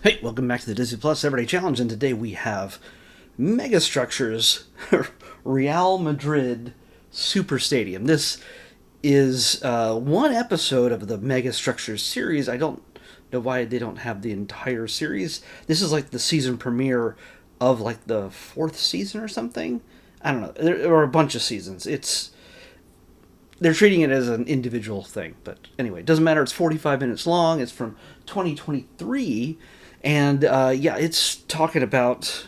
Hey, welcome back to the Disney Plus Everyday Challenge, and today we have Megastructures Real Madrid Super Stadium. This is one episode of the Megastructures series. I don't know why they don't have the entire series. This is like the season premiere of like the fourth season or something. I don't know. There are a bunch of seasons. They're treating it as an individual thing, but anyway, it doesn't matter. It's 45 minutes long. It's from 2023. And yeah, it's talking about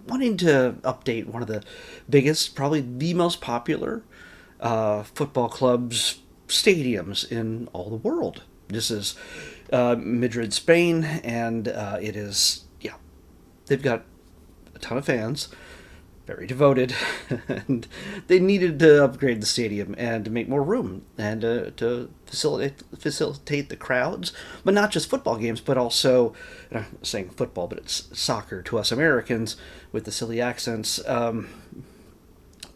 wanting to update one of the biggest, probably the most popular football clubs stadiums in all the world. This is Madrid, Spain, and it is, yeah, they've got a ton of fans, very devoted, and they needed to upgrade the stadium and to make more room and to facilitate the crowds, but not just football games, but also, and I'm saying football, but it's soccer to us Americans with the silly accents. Not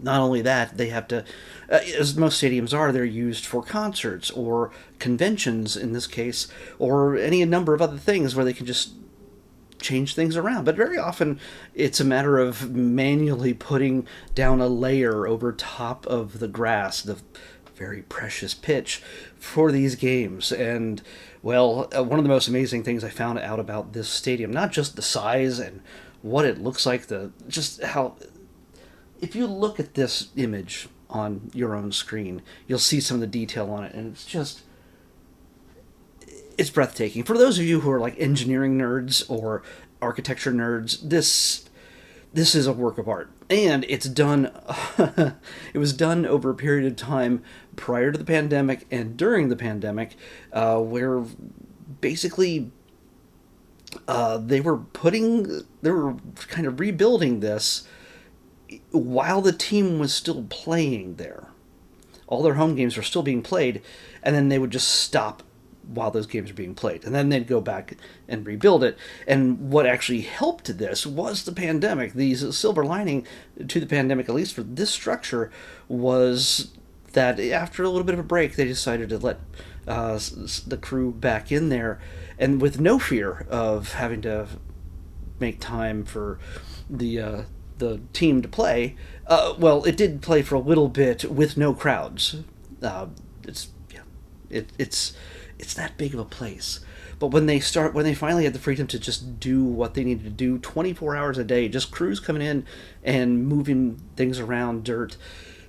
only that, they have to, as most stadiums are, they're used for concerts or conventions in this case, or any number of other things where they can just change things around. But very often it's a matter of manually putting down a layer over top of the grass, the very precious pitch for these games. And well, one of the most amazing things I found out about this stadium, not just the size and what it looks like, the just how, if you look at this image on your own screen, you'll see some of the detail on it, and it's breathtaking. For those of you who are like engineering nerds or architecture nerds, this is a work of art, and it's done. It was done over a period of time prior to the pandemic and during the pandemic, where basically they were kind of rebuilding this while the team was still playing there. All their home games were still being played, and then they would just stop while those games are being played. And then they'd go back and rebuild it. And what actually helped this was the pandemic. The silver lining to the pandemic, at least for this structure, was that after a little bit of a break, they decided to let the crew back in there, and with no fear of having to make time for the team to play. Well, it did play for a little bit with no crowds. It's yeah, it's that big of a place. But when they finally had the freedom to just do what they needed to do 24 hours a day, just crews coming in and moving things around, dirt,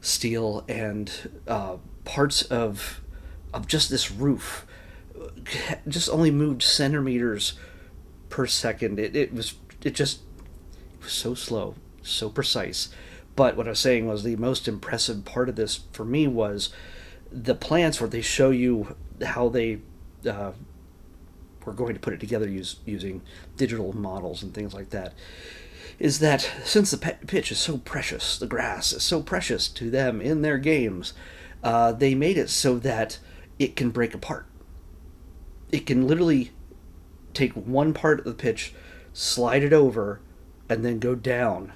steel, and parts of just this roof, just only moved centimeters per second. It was so slow, so precise. But what I was saying was the most impressive part of this for me was the plans where they show you how they were going to put it together using digital models and things like that. Is that since the pitch is so precious, the grass is so precious to them in their games, they made it so that it can break apart. It can literally take one part of the pitch, slide it over, and then go down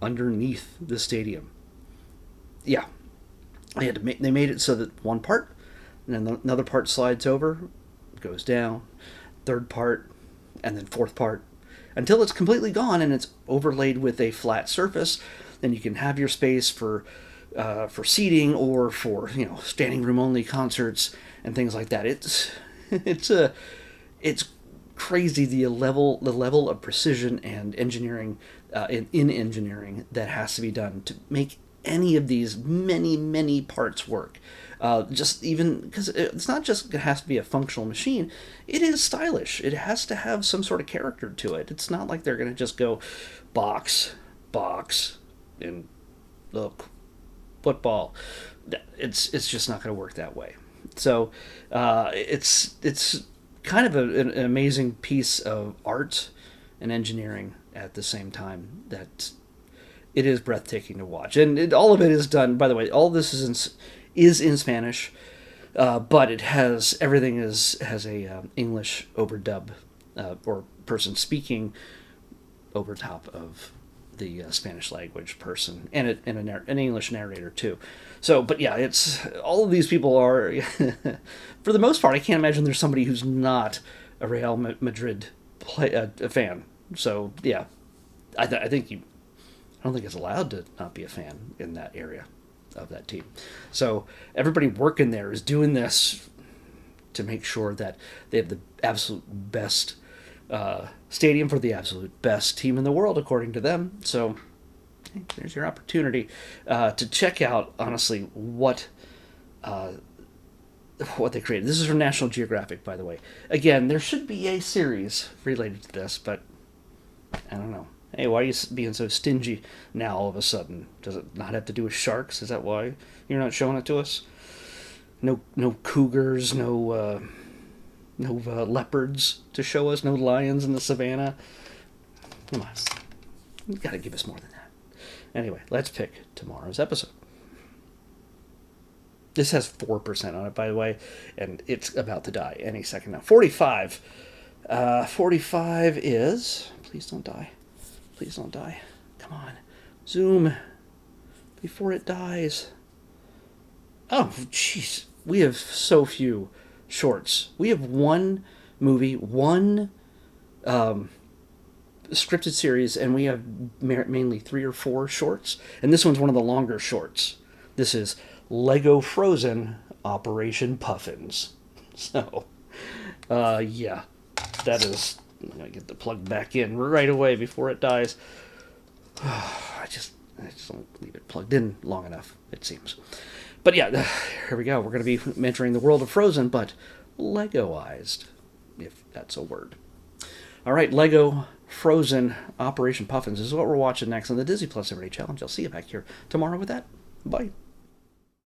underneath the stadium. Yeah, they made it so that one part, and then another part slides over, goes down, third part, and then fourth part, until it's completely gone and it's overlaid with a flat surface. Then you can have your space for seating or for standing room only concerts and things like that. It's crazy the level of precision and engineering in engineering that has to be done to make any of these many parts work. Just even because it's not just it has to be a functional machine, it is stylish. It has to have some sort of character to it. It's not like they're going to just go box, and look, football. It's just not going to work that way. So it's kind of an amazing piece of art and engineering at the same time that it is breathtaking to watch. And all of it is done, by the way, all this is in Spanish, but it has everything has a English overdub or person speaking over top of the Spanish language person, and an English narrator too. So, but yeah, it's all of these people are, for the most part, I can't imagine there's somebody who's not a Real Madrid a fan. So yeah, I think you. I don't think it's allowed to not be a fan in that area of that team. So everybody working there is doing this to make sure that they have the absolute best stadium for the absolute best team in the world, according to them. So hey, there's your opportunity to check out, honestly, what they created. This is from National Geographic, by the way. Again, there should be a series related to this, but I don't know. Hey, why are you being so stingy now all of a sudden? Does it not have to do with sharks? Is that why you're not showing it to us? No cougars, no leopards to show us, no lions in the savannah. Come on, you gotta give us more than that. Anyway, let's pick tomorrow's episode. This has 4% on it, by the way, and it's about to die any second now. 45. 45 is... Please don't die. Please don't die. Come on. Zoom. Before it dies. Oh, jeez. We have so few shorts. We have one movie, one scripted series, and we have mainly 3 or 4 shorts. And this one's one of the longer shorts. This is Lego Frozen Operation Puffins. So, yeah, that is... I'm going to get the plug back in right away before it dies. I just don't leave it plugged in long enough, it seems. But yeah, here we go. We're going to be entering the world of Frozen, but Legoized, if that's a word. All right, Lego Frozen Operation Puffins is what we're watching next on the Disney Plus Everyday Challenge. I'll see you back here tomorrow with that. Bye.